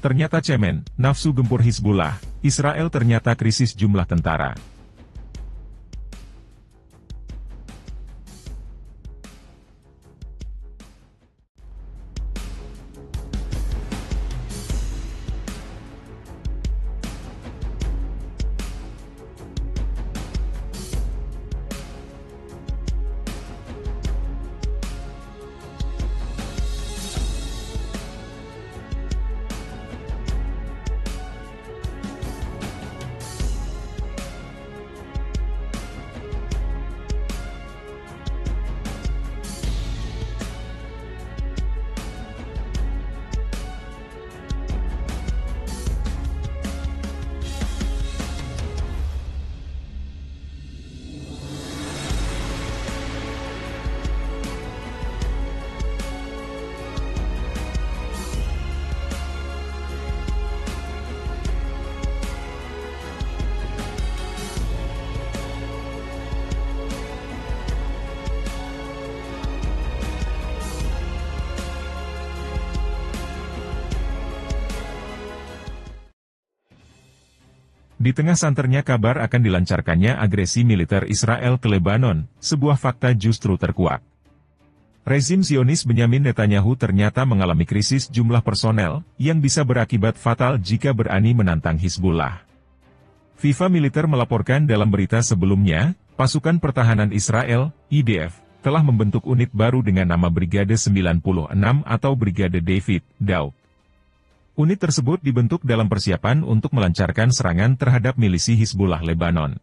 Ternyata cemen, nafsu gempur Hizbullah, Israel ternyata krisis jumlah tentara. Di tengah santernya kabar akan dilancarkannya agresi militer Israel ke Lebanon, sebuah fakta justru terkuak. Rezim Zionis Benyamin Netanyahu ternyata mengalami krisis jumlah personel, yang bisa berakibat fatal jika berani menantang Hizbullah. FIFA Militer melaporkan dalam berita sebelumnya, pasukan pertahanan Israel, IDF, telah membentuk unit baru dengan nama Brigade 96 atau Brigade David, DAUD. Unit tersebut dibentuk dalam persiapan untuk melancarkan serangan terhadap milisi Hizbullah Lebanon.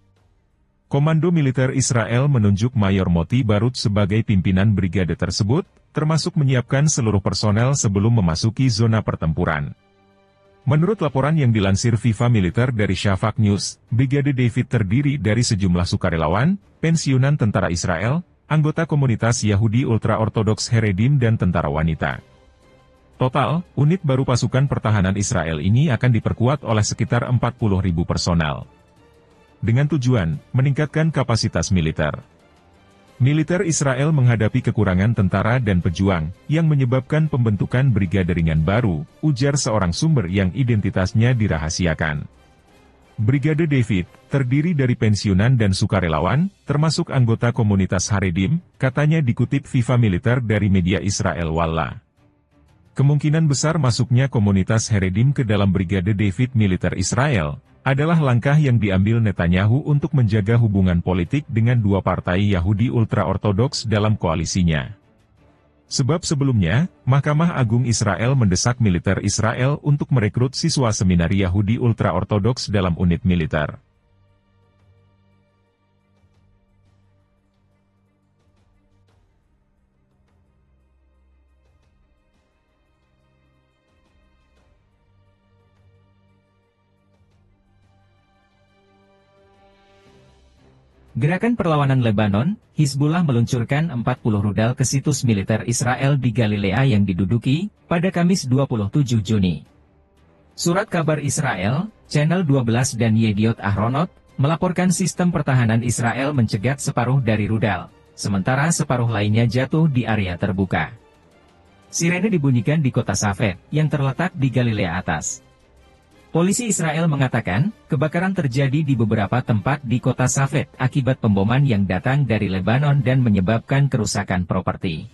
Komando Militer Israel menunjuk Mayor Moti Barut sebagai pimpinan brigade tersebut, termasuk menyiapkan seluruh personel sebelum memasuki zona pertempuran. Menurut laporan yang dilansir FIFA Militer dari Shafak News, Brigade David terdiri dari sejumlah sukarelawan, pensiunan tentara Israel, anggota komunitas Yahudi ultra-ortodoks Haredim dan tentara wanita. Total, unit baru pasukan pertahanan Israel ini akan diperkuat oleh sekitar 40.000 personel. Dengan tujuan, meningkatkan kapasitas militer. Militer Israel menghadapi kekurangan tentara dan pejuang, yang menyebabkan pembentukan brigade ringan baru, ujar seorang sumber yang identitasnya dirahasiakan. Brigade David, terdiri dari pensiunan dan sukarelawan, termasuk anggota komunitas Haredim, katanya dikutip FIFA Militer dari media Israel Walla. Kemungkinan besar masuknya komunitas Haredim ke dalam Brigade David militer Israel, adalah langkah yang diambil Netanyahu untuk menjaga hubungan politik dengan dua partai Yahudi ultra-ortodoks dalam koalisinya. Sebab sebelumnya, Mahkamah Agung Israel mendesak militer Israel untuk merekrut siswa seminari Yahudi ultra-ortodoks dalam unit militer. Gerakan Perlawanan Lebanon, Hizbullah meluncurkan 40 rudal ke situs militer Israel di Galilea yang diduduki, pada Kamis 27 Juni. Surat kabar Israel, Channel 12 dan Yediot Ahronot, melaporkan sistem pertahanan Israel mencegat separuh dari rudal, sementara separuh lainnya jatuh di area terbuka. Sirene dibunyikan di kota Safed, yang terletak di Galilea atas. Polisi Israel mengatakan, kebakaran terjadi di beberapa tempat di kota Safed akibat pemboman yang datang dari Lebanon dan menyebabkan kerusakan properti.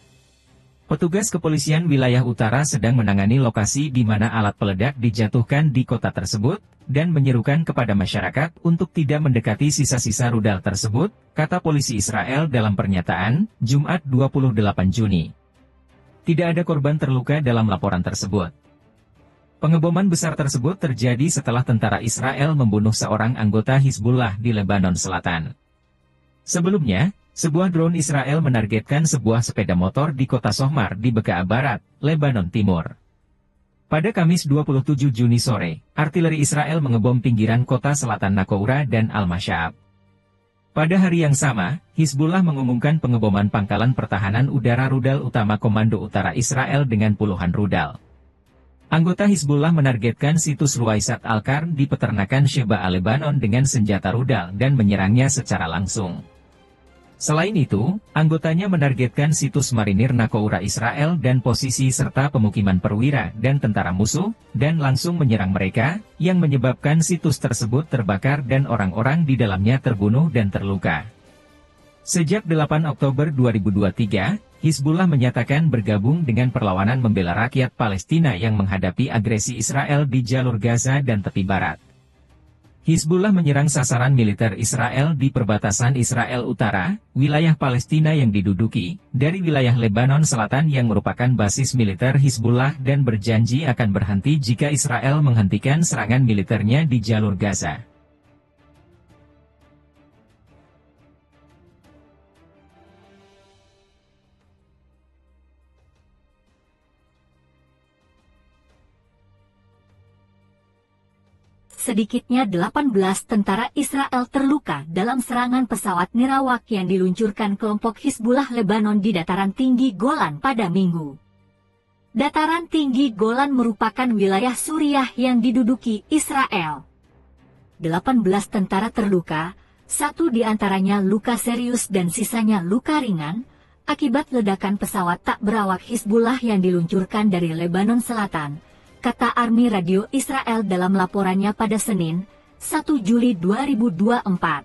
Petugas kepolisian wilayah utara sedang menangani lokasi di mana alat peledak dijatuhkan di kota tersebut, dan menyerukan kepada masyarakat untuk tidak mendekati sisa-sisa rudal tersebut, kata polisi Israel dalam pernyataan, Jumat 28 Juni. Tidak ada korban terluka dalam laporan tersebut. Pengeboman besar tersebut terjadi setelah tentara Israel membunuh seorang anggota Hizbullah di Lebanon Selatan. Sebelumnya, sebuah drone Israel menargetkan sebuah sepeda motor di kota Sohmar di Bekaa Barat, Lebanon Timur. Pada Kamis 27 Juni sore, artileri Israel mengebom pinggiran kota selatan Nakoura dan Al-Mash'ab. Pada hari yang sama, Hizbullah mengumumkan pengeboman pangkalan pertahanan udara rudal utama Komando Utara Israel dengan puluhan rudal. Anggota Hizbullah menargetkan situs Ruwaisat Al-Qarn di peternakan Sheba Lebanon dengan senjata rudal dan menyerangnya secara langsung. Selain itu, anggotanya menargetkan situs marinir Nakoura Israel dan posisi serta pemukiman perwira dan tentara musuh, dan langsung menyerang mereka, yang menyebabkan situs tersebut terbakar dan orang-orang di dalamnya terbunuh dan terluka. Sejak 8 Oktober 2023, Hizbullah menyatakan bergabung dengan perlawanan membela rakyat Palestina yang menghadapi agresi Israel di jalur Gaza dan tepi barat. Hizbullah menyerang sasaran militer Israel di perbatasan Israel Utara, wilayah Palestina yang diduduki, dari wilayah Lebanon Selatan yang merupakan basis militer Hizbullah dan berjanji akan berhenti jika Israel menghentikan serangan militernya di jalur Gaza. Sedikitnya 18 tentara Israel terluka dalam serangan pesawat nirawak yang diluncurkan kelompok Hizbullah Lebanon di dataran tinggi Golan pada Minggu. Dataran tinggi Golan merupakan wilayah Suriah yang diduduki Israel. 18 tentara terluka, 1 di antaranya luka serius dan sisanya luka ringan, akibat ledakan pesawat tak berawak Hizbullah yang diluncurkan dari Lebanon Selatan, kata Army Radio Israel dalam laporannya pada Senin, 1 Juli 2024.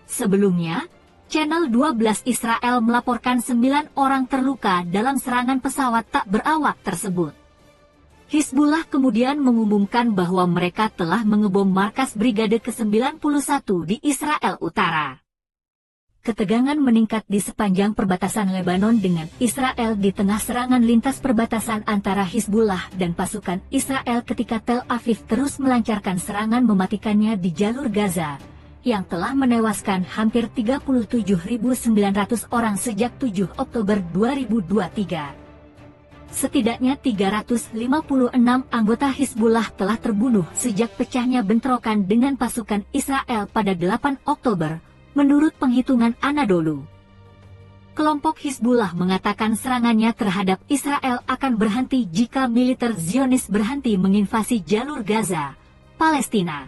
Sebelumnya, Channel 12 Israel melaporkan 9 orang terluka dalam serangan pesawat tak berawak tersebut. Hizbullah kemudian mengumumkan bahwa mereka telah mengebom markas Brigade ke-91 di Israel Utara. Ketegangan meningkat di sepanjang perbatasan Lebanon dengan Israel di tengah serangan lintas perbatasan antara Hizbullah dan pasukan Israel ketika Tel Aviv terus melancarkan serangan mematikannya di jalur Gaza, yang telah menewaskan hampir 37.900 orang sejak 7 Oktober 2023. Setidaknya 356 anggota Hizbullah telah terbunuh sejak pecahnya bentrokan dengan pasukan Israel pada 8 Oktober, menurut penghitungan Anadolu. Kelompok Hizbullah mengatakan serangannya terhadap Israel akan berhenti jika militer Zionis berhenti menginvasi jalur Gaza, Palestina.